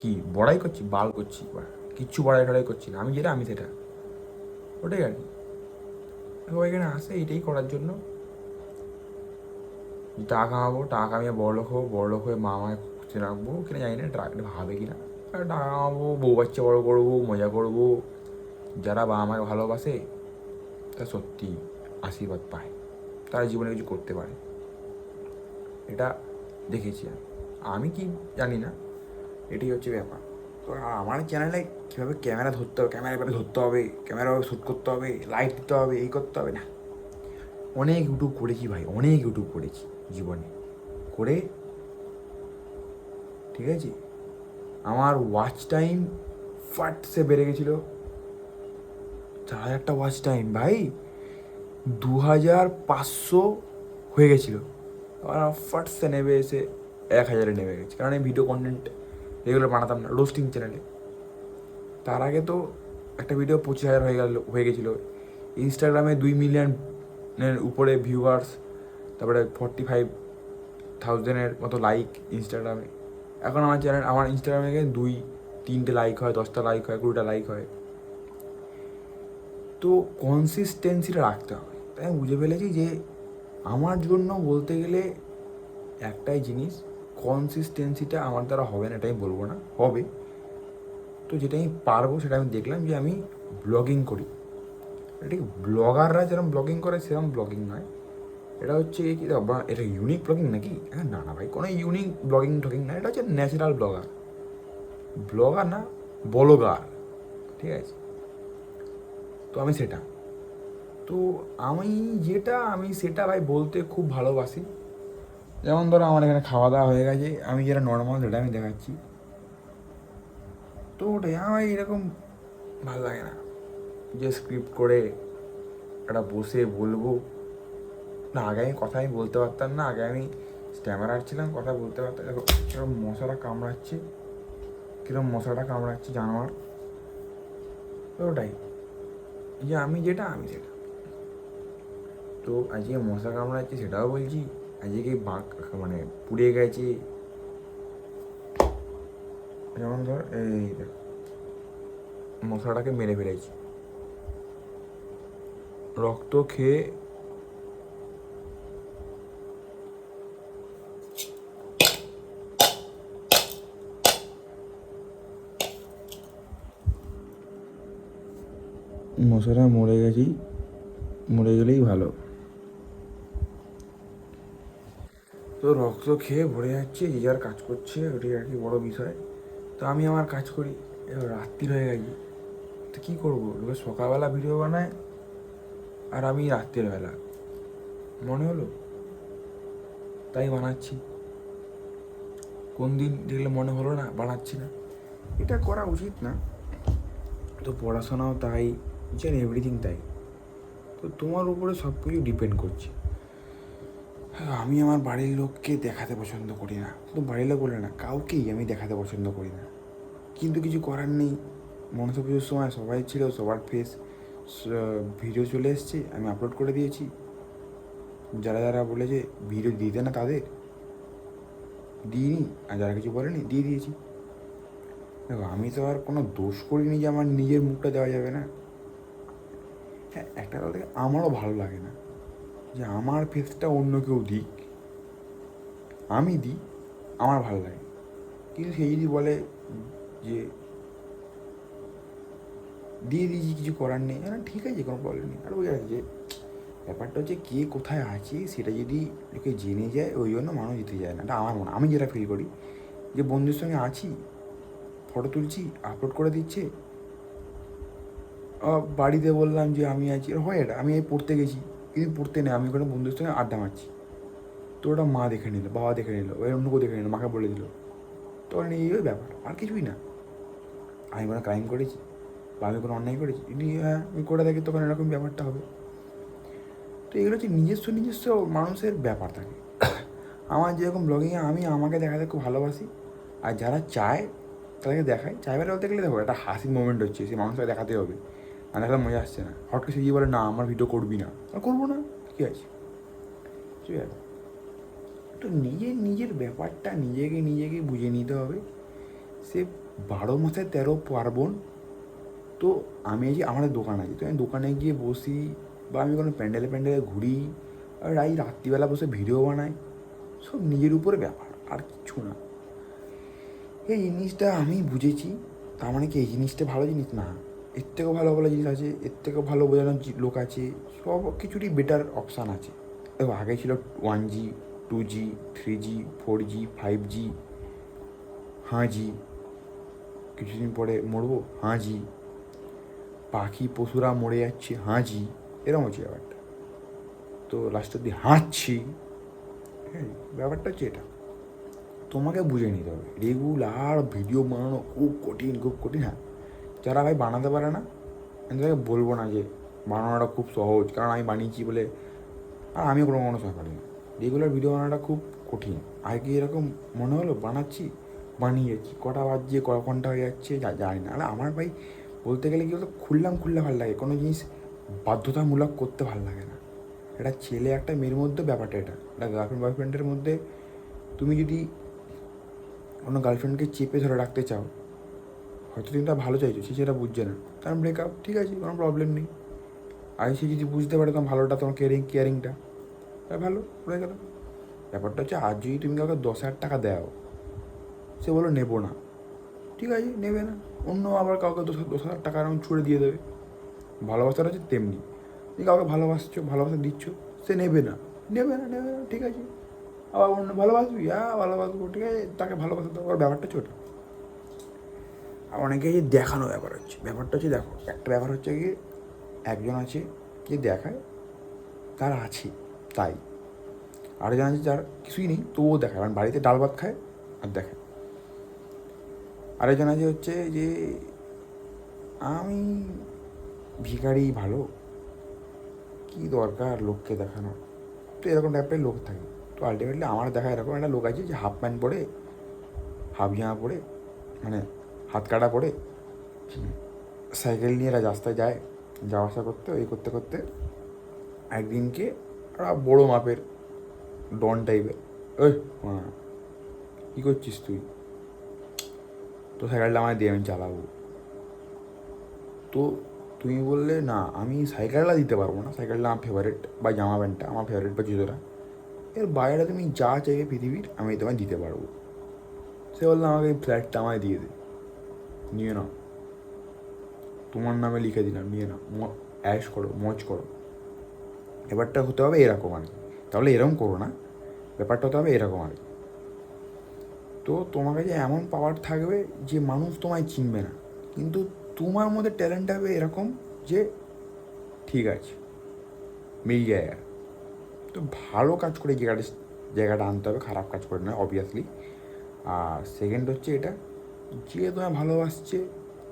কি বড়াই করছি? বাল করছি বা কিচ্ছু বড়াই টড়াই করছি না, আমি যেটা আমি সেটা, ওটাই আর কি। ও এখানে আসে এইটাই করার জন্য, টাকা কামাবো, টাকা কামিয়ে বড়লোক হবো, বড়লোক হয়ে মা আমায় খুশি রাখবো কিনা জানি না, এটা ভাবে কিনা। আর টাকা কামাবো, বউ বাচ্চা বড়ো করবো, মজা করবো, যারা বাবা আমাকে ভালোবাসে তা সত্যি আশীর্বাদ পায়, তারা জীবনে কিছু করতে পারে, এটা দেখেছি আমি। আমি কি জানি না, এটাই হচ্ছে ব্যাপার। তো আমার চ্যানেলে কীভাবে ক্যামেরা ধরতে হবে, ক্যামেরা এভাবে ধরতে হবে, ক্যামেরা শ্যুট করতে হবে, লাইট দিতে হবে, এই করতে হবে না। অনেক ইউটিউব করেছি ভাই, অনেক ইউটিউব করেছি জীবনে, করে ঠিক আছে আমার ওয়াচ টাইম ফাট সে বেড়ে গেছিলো 4,000টা ওয়াচ টাইম ভাই, 2,500 হয়ে গেছিলো, আবার ফাট সে নেমে এসে 1,000-এ নেমে গেছে, কারণ এই ভিডিও কন্টেন্ট এগুলো বানাতাম না রোস্টিং চ্যানেলে। তার আগে তো একটা ভিডিও 25,000 হয়ে গেছিলো, ইনস্টাগ্রামে 2 মিলিয়নের উপরে ভিউয়ার্স, তারপরে 45,000-এর মতো লাইক ইনস্টাগ্রামে। এখন আমার চ্যানেল, আমার ইনস্টাগ্রামে 2-3টে লাইক হয়, 10টা লাইক হয়, 20টা লাইক হয়। তো কনসিস্টেন্সিটা রাখতে হবে। তাই আমি বুঝে ফেলেছি যে আমার জন্য বলতে গেলে একটাই জিনিস, কনসিস্টেন্সিটা আমার দ্বারা হবে না, এটা আমি বলবো না, হবে। তো যেটা আমি পারবো সেটা আমি দেখলাম যে আমি ব্লগিং করি। ঠিক ব্লগাররা যেরকম ব্লগিং করে সেরকম ব্লগিং নয়, এটা হচ্ছে কি, এটা ইউনিক ব্লগিং নাকি? হ্যাঁ, না না ভাই, কোনো ইউনিক ব্লগিং টগিং না, এটা হচ্ছে ন্যাচারাল ব্লগার, ব্লগার না, বলগার, ঠিক আছে? তো আমি সেটা, তো আমি যেটা আমি সেটা ভাই বলতে খুব ভালোবাসি। যেমন ধরো আমার এখানে খাওয়া দাওয়া হয়ে গেছে, আমি যেটা নর্মাল সেটা আমি দেখাচ্ছি। তো ওটাই আমার এরকম ভালো লাগে না যে স্ক্রিপ্ট করে একটা বসে বলবো। না, আগে আমি কথা আমি বলতে পারতাম না, আগে আমি স্ট্যামারার ছিলাম, কথা বলতে পারতাম। দেখো এরকম মশাটা কামড়াচ্ছে, কীরকম মশাটা কামড়াচ্ছে জানোয়ার। তো ওটাই যে আমি যেটা আমি সেটা। তো আজকে মশা কামড়াচ্ছে সেটাও বলছি, আজকে বাঁক মানে পুড়ে গেছে, যেমন ধর এই দেখ মশাটাকে মেরে ফেলেছি, রক্ত খেয়ে মশাটা মরে গেছি, মরে গেলেই ভালো। তো রক্ত খেয়ে ভরে যাচ্ছে, যে যার কাজ করছে, ওটাই আর কি বড়ো বিষয়। তো আমি আমার কাজ করি, এবার রাত্রির হয়ে গেছি, তো কী করবো? লোকে সকালবেলা ভিডিও বানায় আর আমি রাত্রের বেলা মনে হলো তাই বানাচ্ছি। কোন দিন দেখলে মনে হলো না, বানাচ্ছি না। এটা করা উচিত না। তো পড়াশোনাও তাই, ইচ অ্যান্ড এভরিথিং তাই। তো তোমার উপরে সব কিছু ডিপেন্ড করছে। হ্যাঁ, আমি আমার বাড়ির লোককে দেখাতে পছন্দ করি না, শুধু বাড়ির লোক বলে না, কাউকেই আমি দেখাতে পছন্দ করি না। কিন্তু কিছু করার নেই, মনসা পুজোর সময় সবাই ছিল, সবার ফেস ভিডিও চলে এসছে, আমি আপলোড করে দিয়েছি। যারা যারা বলেছে ভিডিও দিতে না তাদের দিইনি, আর যারা কিছু বলেনি দিয়ে দিয়েছি। দেখো আমি তো আর কোনো দোষ করিনি যে আমার নিজের মুখটা দেওয়া যাবে না। হ্যাঁ, একটা কথা থেকে আমারও ভালো লাগে না যে আমার ফেসটা অন্য কেউ দিক, আমি দিই, আমার ভালো লাগে। কিন্তু সে যদি বলে যে দিয়ে দিয়েছি কিছু করার নেই, না ঠিক আছে, কোনো প্রবলেম নেই। আর ওই আর যে ব্যাপারটা হচ্ছে কে কোথায় আছে সেটা যদি লোকে জেনে যায়, ওই জন্য মানুষ যেতে যায় না। এটা আমার মনে, আমি যেটা ফিল করি, যে বন্ধুর সঙ্গে আছি, ফটো তুলছি, আপলোড করে দিচ্ছে, বাড়িতে বললাম যে আমি আছি, হয় এটা আমি এই পড়তে গেছি, কিন্তু পড়তে নেই, আমি ওখানে বন্ধুর সঙ্গে আড্ডা মারছি। তো ওটা মা দেখে নিল, বাবা দেখে নিল, ওই অন্য কেউ দেখে নিল, মাকে বলে দিল। তো এই ব্যাপার, আর কিছুই না। আমি কোনো ক্রাইম করেছি বা আমি কোনো অন্যায় করেছি, যদি হ্যাঁ আমি করে থাকি, তখন এরকম ব্যাপারটা হবে। তো এগুলো হচ্ছে নিজস্ব নিজস্ব মানুষের ব্যাপার থাকে। আমার যেরকম ব্লগিংয়ে আমি আমাকে দেখাতে খুব ভালোবাসি, আর যারা চায় তাদেরকে দেখায়। চাইবার বলতে গেলে দেখো একটা হাসির মোমেন্ট হচ্ছে, সেই মানুষকে দেখাতে হবে, আর দেখাতে মজা আসছে না, হট করে সে গিয়ে বলে না আমার ভিডিও করবি না, আর করবো না, ঠিক আছে, ঠিক আছে। তো নিজের নিজের ব্যাপারটা নিজেকে নিজেকে বুঝে নিতে হবে সে 12 মাসে 13 পার্বণ। তো আমি এই যে আমাদের দোকান আছে, তো আমি দোকানে গিয়ে বসি বা আমি কোনো প্যান্ডেলে প্যান্ডেলে ঘুরি আর এই রাত্রিবেলা বসে ভিডিও বানাই, সব নিজের উপরে ব্যাপার, আর কিচ্ছু না। এই জিনিসটা আমি বুঝেছি। তার মানে কি এই জিনিসটা ভালো জিনিস না, এর থেকেও ভালো ভালো জিনিস আছে, এর থেকেও ভালো বোঝানোর লোক আছে, সব কিছুরই বেটার অপশান আছে। দেখো আগে ছিল 1G 2G 3G 4G 5G, হ্যাঁ জি, কিছুদিন পরে মরবো, হ্যাঁ জি, পাখি পশুরা মরে যাচ্ছে, হ্যাঁ জি, এরকম হচ্ছে ব্যাপারটা। তো লাস্টের দিয়ে হাঁটছি। হ্যাঁ, ব্যাপারটা হচ্ছে এটা, তোমাকে বুঝে নিতে হবে। রেগুলার ভিডিও বানানো খুব কঠিন, খুব কঠিন। হ্যাঁ, যারা ভাই বানাতে পারে না, আমি তাদেরকে বলবো না যে বানানোটা খুব সহজ, কারণ আমি বানিয়েছি বলে। আর আমিও কোনো কোনো সময় পারি না। রেগুলার ভিডিও বানানোটা খুব কঠিন। আগে এরকম মনে হলো বানাচ্ছি, বানিয়ে যাচ্ছি, কটা বাজছে ক ঘন্টা হয়ে যাচ্ছে জানি না। আর আমার ভাই বলতে গেলে কী বলতো, খুললে ভালো লাগে, কোনো জিনিস বাধ্যতামূলক করতে ভালো লাগে না। একটা ছেলে একটা মেয়ের মধ্যে ব্যাপারটা এটা, একটা গার্লফ্রেন্ড বয়ফ্রেন্ডের মধ্যে তুমি যদি কোনো গার্লফ্রেন্ডকে চেপে ধরে রাখতে চাও, হয়তো তুমি তার ভালো চাইছো, সে সেটা বুঝছে না, কারণ ব্রেকআপ, ঠিক আছে, কোনো প্রবলেম নেই। আর সে যদি বুঝতে পারে তোমার ভালোটা, তোমার কেয়ারিংটা, ভালো হয়ে গেল। ব্যাপারটা হচ্ছে আজ যদি তুমি কাউকে 10,000 টাকা দাও, সে বলো নেবো না, ঠিক আছে, নেবে না, অন্য আবার কাউকে 10,000 টাকা এরকম ছুড়ে দিয়ে দেবে। ভালোবাসাটা হচ্ছে তেমনি, তুমি কাউকে ভালোবাসছো, ভালোবাসা দিচ্ছ, সে নেবে না, ঠিক আছে, আবার অন্য ভালোবাসবি, হ্যাঁ ভালোবাসবো, ঠিক আছে, তাকে ভালোবাসা দেওয়ার ব্যাপারটা ছোট। আর অনেকে যে দেখানো ব্যাপারটা হচ্ছে দেখো, একটা ব্যাপার হচ্ছে কি, একজন আছে যে দেখায় তার আছে তাই, আরেকজন আছে যার কিছুই নেই তবুও দেখায়, মানে বাড়িতে ডাল ভাত খায় আর দেখায়। আরেকজন আছে হচ্ছে যে আমি ভিখারি ভালো, কী দরকার লোককে দেখানো। তো এরকম টাইপের লোক থাকে। তো আলটিমেটলি আমার দেখা এরকম একটা লোক আছে যে হাফ প্যান্ট পরে, হাফ জামা পরে, মানে হাত কাটা পরে, সাইকেল নিয়ে রাস্তায় যায়, যাওয়া আসা করতে, ওই করতে করতে একদিনকে একটা বড়ো মাপের ডন টাইপের, ওই কী করছিস তুই, তো সাইকেলটা আমায় দিয়ে আমি চালাবো। তো তুমি বললে না আমি সাইকেলটা দিতে পারবো না, সাইকেলটা আমার ফেভারিট, বা জামা প্যান্টটা আমার ফেভারিট, বা জুতোটা, এর বাইরে তুমি যা চাইবে পৃথিবীর আমি তোমায় দিতে পারবো। সে বললো আমাকে এই ফ্ল্যাটটা আমায় দিয়ে দে, নিয়ে নাও, তোমার নামে লিখে দিলাম, নিয়ে নাও, অ্যাশ করো, মজ করো। ব্যাপারটা হতে হবে এরকম আর কি। তাহলে এরকম করো না, ব্যাপারটা হতে হবে এরকম আর কি। তো তোমার কাছে এমন পাওয়ার থাকবে যে মানুষ তোমায় চিনবে না, কিন্তু তোমার মধ্যে ট্যালেন্ট হবে এরকম যে ঠিক আছে, মিল জায়গা। তো ভালো কাজ করে জায়গাটা আনতে হবে, খারাপ কাজ করে নয় অবভিয়াসলি। আর সেকেন্ড হচ্ছে এটা, যে তোমায় ভালোবাসছে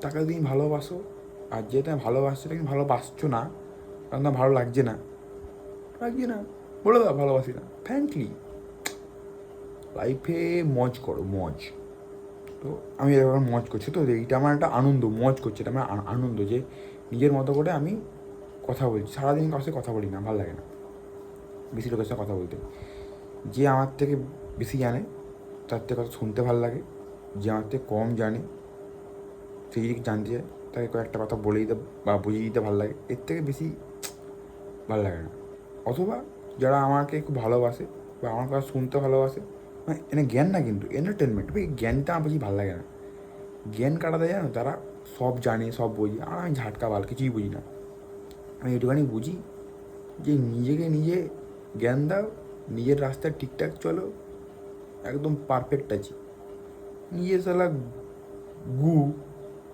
তাকে তুমি ভালোবাসো, আর যে তোমায় ভালোবাসছে তাকে ভালোবাসছো না, কারণ তোমার ভালো লাগছে না, বলে দাও ভালোবাসি না, ফ্র্যাঙ্কলি। লাইফে মজ করো, মজ। তো আমি এরকম মজ করছি, তো এইটা আমার একটা আনন্দ, মজ করছে, এটা আমার আনন্দ যে নিজের মতো করে আমি কথা বলছি। সারাদিন কারোর সাথে কথা বলি না, ভালো লাগে না বেশি লোকের সাথে কথা বলতে। যে আমার থেকে বেশি জানে তার থেকে কথা শুনতে ভালো লাগে, যে আমার থেকে কম জানে সে যদি জানতে চায় তাকে কয়েকটা কথা বলে দিতে বা বুঝিয়ে দিতে ভালো লাগে, এর থেকে বেশি ভালো লাগে না। অথবা যারা আমাকে খুব ভালোবাসে বা আমার কথা শুনতে ভালোবাসে, মানে এনে জ্ঞান না কিন্তু এন্টারটেনমেন্ট, ভাই জ্ঞানটা আমার বেশি ভালো লাগে না। জ্ঞান কাটাতে জানো তারা সব জানে, সব বোঝে, আর আমি ঝাটকা বাল কিছুই বুঝি না। আমি একটুখানি বুঝি যে নিজেকে নিজে জ্ঞান দাও, নিজের রাস্তায় ঠিকঠাক চলো, একদম পারফেক্ট আছি। নিজে শালা গু,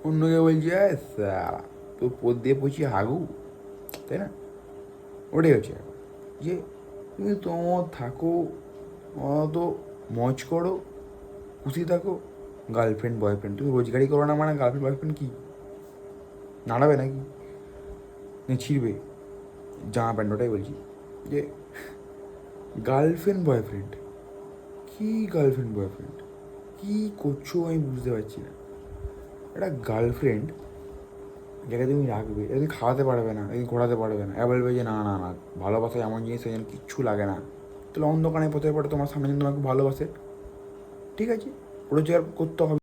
অন্যকে বলছি সালা তোর পদ দিয়ে পচি হাগু, তাই না? ওটাই হচ্ছে যে তুমি তোমার থাকো, অত মজ করো, খুশি থাকো। গার্লফ্রেন্ড বয়ফ্রেন্ড তুমি রোজগারি করো না, মানে গার্লফ্রেন্ড বয়ফ্রেন্ড কি নাড়াবে নাকি, ছিঁড়বে জামা প্যান্ট? ওটাই বলছি যে গার্লফ্রেন্ড বয়ফ্রেন্ড কী, গার্লফ্রেন্ড বয়ফ্রেন্ড কী করছো আমি বুঝতে পারছি না। একটা গার্লফ্রেন্ড যাকে তুমি রাখবে, তুমি খাওয়াতে পারবে না, তুমি ঘোরাতে পারবে না, বলবে যে না না না, ভালোবাসা এমন জিনিস যেন কিচ্ছু লাগে না। তাহলে অন্ধকারে পথে পড়ে তোমার সামনে যেন তোমাকে ভালোবাসে, ঠিক আছে, রোজগার করতে হবে।